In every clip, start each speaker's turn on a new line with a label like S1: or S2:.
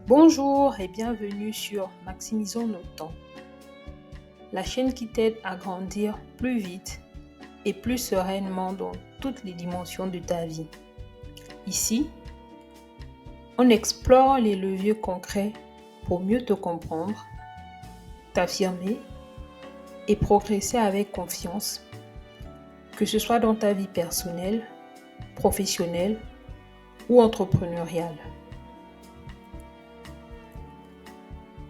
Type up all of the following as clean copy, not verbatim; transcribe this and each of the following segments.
S1: Bonjour et bienvenue sur Maximisons nos temps, la chaîne qui t'aide à grandir plus vite et plus sereinement dans toutes les dimensions de ta vie. Ici, on explore les leviers concrets pour mieux te comprendre, t'affirmer et progresser avec confiance, que ce soit dans ta vie personnelle, professionnelle ou entrepreneuriale.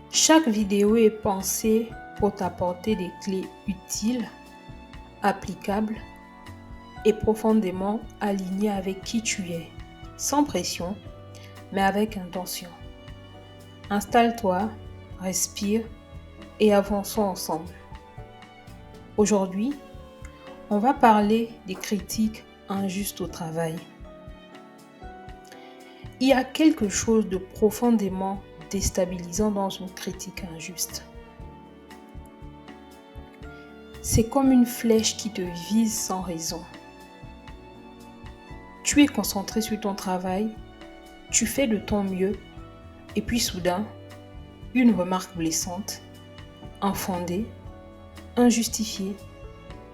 S1: Chaque vidéo est pensée pour t'apporter des clés utiles, applicables et profondément alignées avec qui tu es, sans pression, mais avec intention. Installe-toi, respire et avançons ensemble. Aujourd'hui, on va parler des critiques injustes au travail. Il y a quelque chose de profondément déstabilisant dans une critique injuste. C'est comme une flèche qui te vise sans raison. Tu es concentré sur ton travail, tu fais de ton mieux, et puis soudain, une remarque blessante, infondée, injustifiée,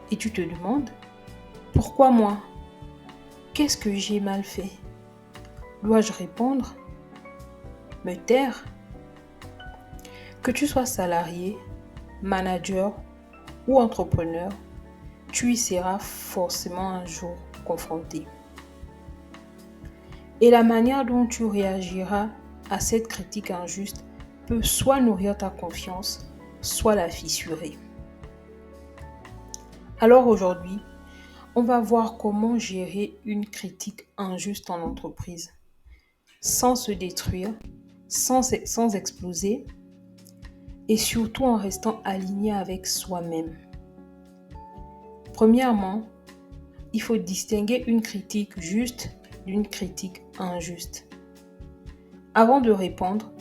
S1: et tu te demandes, pourquoi moi? Qu'est-ce que j'ai mal fait? Dois-je répondre? Me taire? Que tu sois salarié, manager ou entrepreneur, tu y seras forcément un jour confronté. Et la manière dont tu réagiras à cette critique injuste peut soit nourrir ta confiance, soit la fissurer. Alors aujourd'hui, on va voir comment gérer une critique injuste en entreprise, sans se détruire, sans exploser, et surtout en restant aligné avec soi-même. Premièrement, il faut distinguer une critique juste d'une critique injuste. Avant de répondre,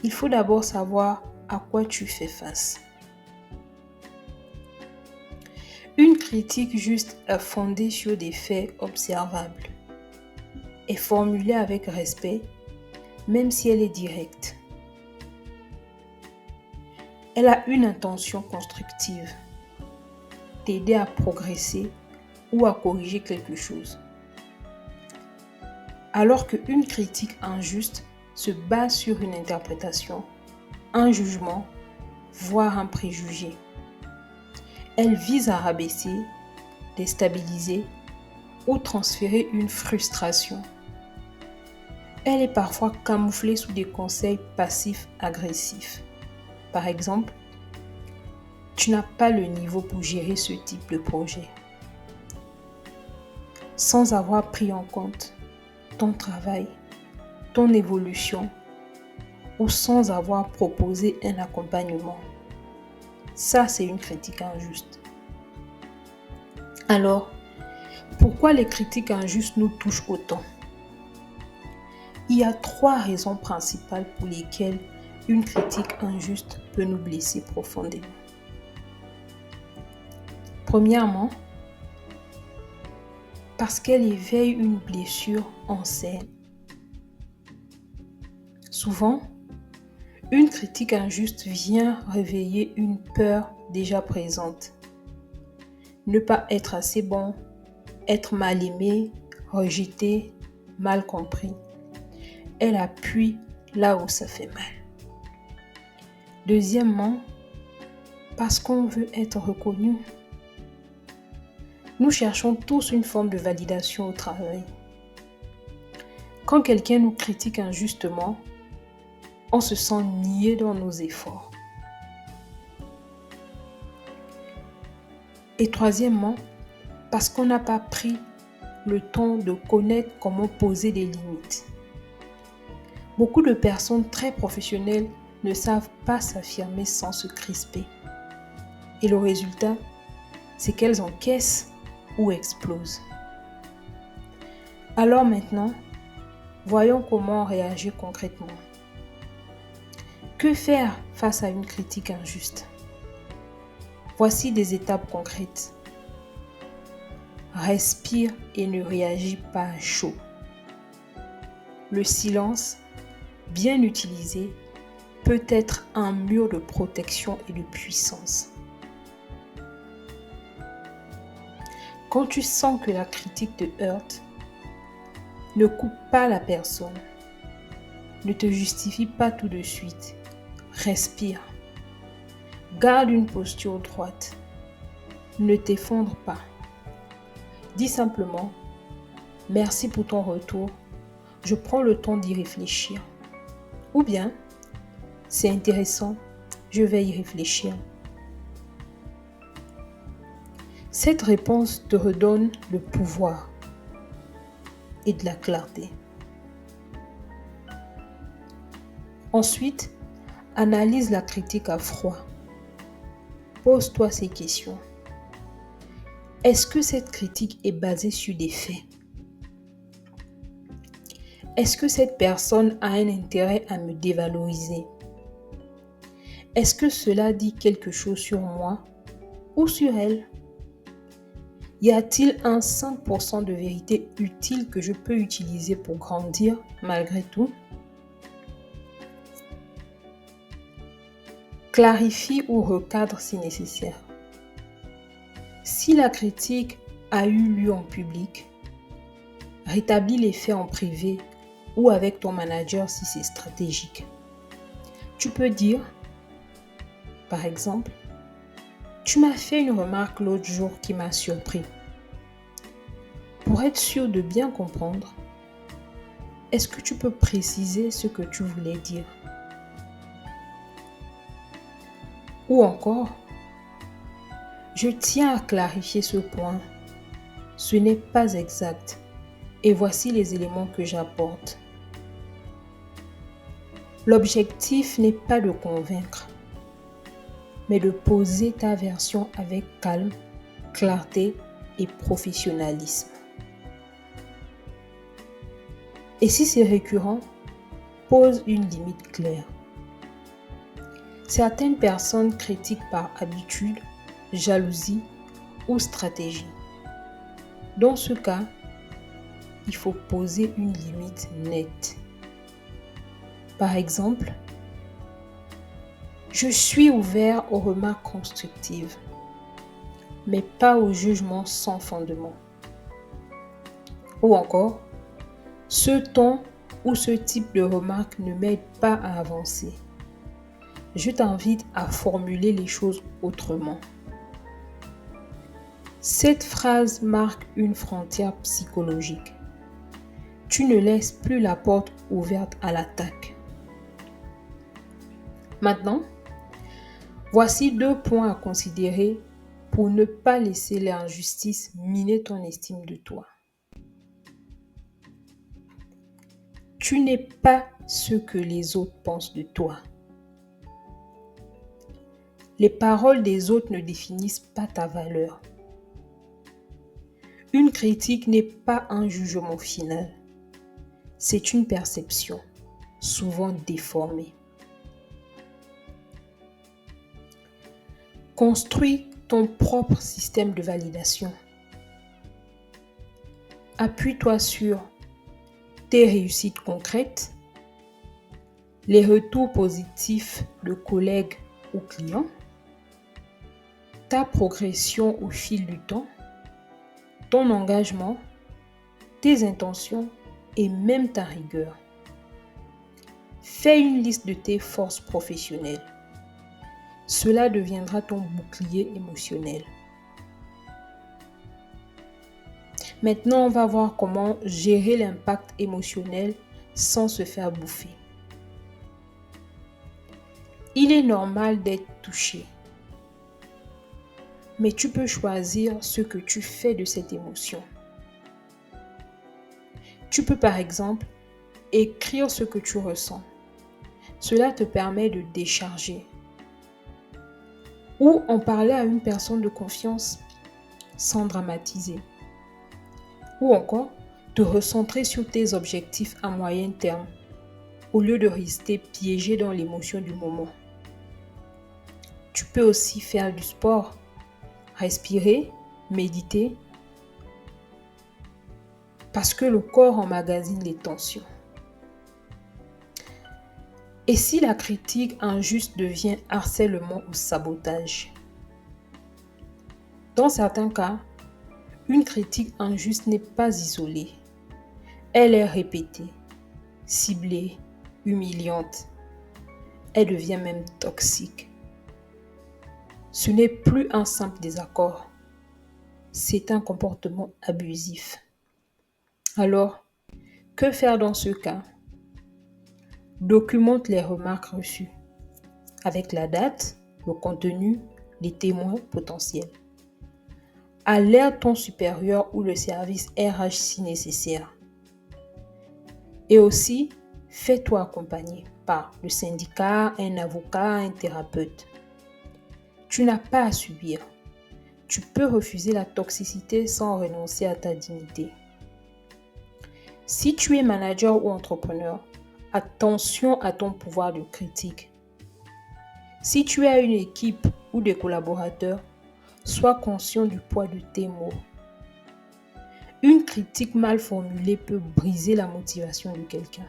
S1: il faut d'abord savoir à quoi tu fais face. Une critique juste est fondée sur des faits observables, est formulée avec respect, même si elle est directe. Elle a une intention constructive, t'aider à progresser ou à corriger quelque chose. Alors qu'une critique injuste se base sur une interprétation, un jugement, voire un préjugé. Elle vise à rabaisser, déstabiliser ou transférer une frustration. Elle est parfois camouflée sous des conseils passifs-agressifs. Par exemple, tu n'as pas le niveau pour gérer ce type de projet. Sans avoir pris en compte ton travail, ton évolution ou sans avoir proposé un accompagnement. Ça, c'est une critique injuste. Alors, pourquoi les critiques injustes nous touchent autant? Il y a 3 raisons principales pour lesquelles une critique injuste peut nous blesser profondément. Premièrement, parce qu'elle éveille une blessure ancienne. Souvent, une critique injuste vient réveiller une peur déjà présente. Ne pas être assez bon, être mal aimé, rejeté, mal compris. Elle appuie là où ça fait mal. Deuxièmement, parce qu'on veut être reconnu. Nous cherchons tous une forme de validation au travail. Quand quelqu'un nous critique injustement, on se sent nié dans nos efforts. Et troisièmement, parce qu'on n'a pas pris le temps de connaître comment poser des limites. Beaucoup de personnes très professionnelles ne savent pas s'affirmer sans se crisper. Et le résultat, c'est qu'elles encaissent ou explosent. Alors maintenant, voyons comment réagir concrètement. Que faire face à une critique injuste? Voici des étapes concrètes. Respire et ne réagis pas à chaud. Le silence, bien utilisé, peut être un mur de protection et de puissance. Quand tu sens que la critique te heurte, ne coupe pas la personne. Ne te justifie pas tout de suite. Respire. Garde une posture droite. Ne t'effondre pas. Dis simplement « Merci pour ton retour. Je prends le temps d'y réfléchir. » Ou bien « C'est intéressant. Je vais y réfléchir. » Cette réponse te redonne le pouvoir et de la clarté. Ensuite, analyse la critique à froid. Pose-toi ces questions. Est-ce que cette critique est basée sur des faits? Est-ce que cette personne a un intérêt à me dévaloriser? Est-ce que cela dit quelque chose sur moi ou sur elle? Y a-t-il un 5% de vérité utile que je peux utiliser pour grandir malgré tout? Clarifie ou recadre si nécessaire. Si la critique a eu lieu en public, rétablis les faits en privé ou avec ton manager si c'est stratégique. Tu peux dire, par exemple, « Tu m'as fait une remarque l'autre jour qui m'a surpris. Pour être sûr de bien comprendre, est-ce que tu peux préciser ce que tu voulais dire? » Ou encore, « Je tiens à clarifier ce point. Ce n'est pas exact. Et voici les éléments que j'apporte. » L'objectif n'est pas de convaincre, mais de poser ta version avec calme, clarté et professionnalisme. Et si c'est récurrent, pose une limite claire. Certaines personnes critiquent par habitude, jalousie ou stratégie. Dans ce cas, il faut poser une limite nette. Par exemple, je suis ouvert aux remarques constructives, mais pas aux jugements sans fondement. Ou encore, ce ton ou ce type de remarque ne m'aide pas à avancer. Je t'invite à formuler les choses autrement. Cette phrase marque une frontière psychologique. Tu ne laisses plus la porte ouverte à l'attaque. Maintenant, voici 2 points à considérer pour ne pas laisser l'injustice miner ton estime de toi. Tu n'es pas ce que les autres pensent de toi. Les paroles des autres ne définissent pas ta valeur. Une critique n'est pas un jugement final. C'est une perception, souvent déformée. Construis ton propre système de validation. Appuie-toi sur tes réussites concrètes, les retours positifs de collègues ou clients, ta progression au fil du temps, ton engagement, tes intentions et même ta rigueur. Fais une liste de tes forces professionnelles. Cela deviendra ton bouclier émotionnel. Maintenant, on va voir comment gérer l'impact émotionnel sans se faire bouffer. Il est normal d'être touché, mais tu peux choisir ce que tu fais de cette émotion. Tu peux par exemple écrire ce que tu ressens. Cela te permet de décharger. Ou en parler à une personne de confiance sans dramatiser. Ou encore, te recentrer sur tes objectifs à moyen terme au lieu de rester piégé dans l'émotion du moment. Tu peux aussi faire du sport, respirer, méditer, parce que le corps emmagasine les tensions. Et si la critique injuste devient harcèlement ou sabotage? Dans certains cas, une critique injuste n'est pas isolée. Elle est répétée, ciblée, humiliante. Elle devient même toxique. Ce n'est plus un simple désaccord. C'est un comportement abusif. Alors, que faire dans ce cas? Documente les remarques reçues avec la date, le contenu, les témoins potentiels. Alerte ton supérieur ou le service RH si nécessaire. Et aussi, fais-toi accompagner par le syndicat, un avocat, un thérapeute. Tu n'as pas à subir. Tu peux refuser la toxicité sans renoncer à ta dignité. Si tu es manager ou entrepreneur, attention à ton pouvoir de critique. Si tu as une équipe ou des collaborateurs, sois conscient du poids de tes mots. Une critique mal formulée peut briser la motivation de quelqu'un.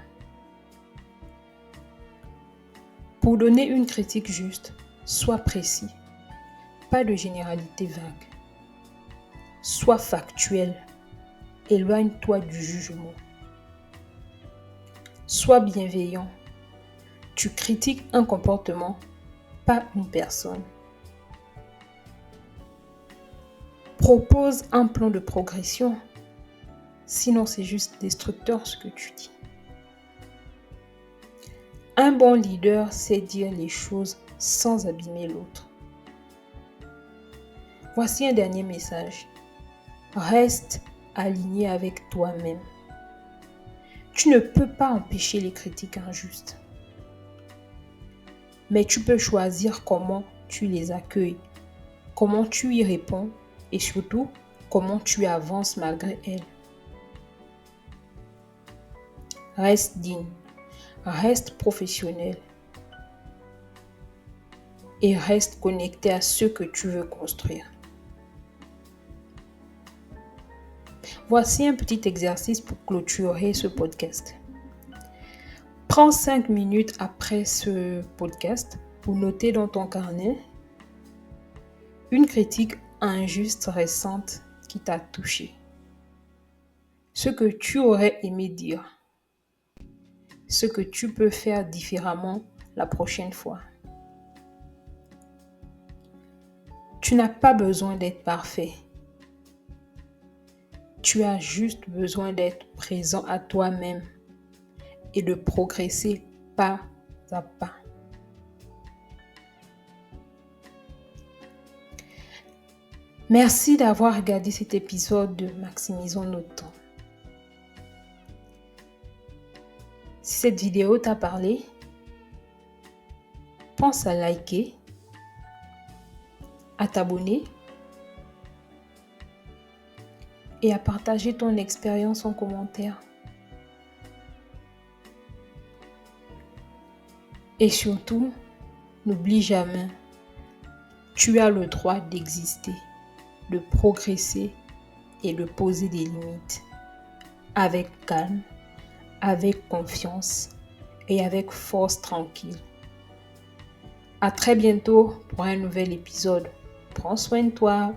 S1: Pour donner une critique juste, sois précis. Pas de généralité vague. Sois factuel. Éloigne-toi du jugement. Sois bienveillant. Tu critiques un comportement, pas une personne. Propose un plan de progression. Sinon, c'est juste destructeur ce que tu dis. Un bon leader sait dire les choses sans abîmer l'autre. Voici un dernier message. Reste aligné avec toi-même. Tu ne peux pas empêcher les critiques injustes. Mais tu peux choisir comment tu les accueilles, comment tu y réponds et surtout comment tu avances malgré elles. Reste digne, reste professionnel et reste connecté à ce que tu veux construire. Voici un petit exercice pour clôturer ce podcast. Prends 5 minutes après ce podcast pour noter dans ton carnet une critique injuste récente qui t'a touché. Ce que tu aurais aimé dire. Ce que tu peux faire différemment la prochaine fois. Tu n'as pas besoin d'être parfait. Tu as juste besoin d'être présent à toi-même et de progresser pas à pas. Merci d'avoir regardé cet épisode de Maximisons notre temps. Si cette vidéo t'a parlé, pense à liker, à t'abonner et à partager ton expérience en commentaire. Et surtout, n'oublie jamais, tu as le droit d'exister, de progresser et de poser des limites. Avec calme, avec confiance et avec force tranquille. À très bientôt pour un nouvel épisode. Prends soin de toi.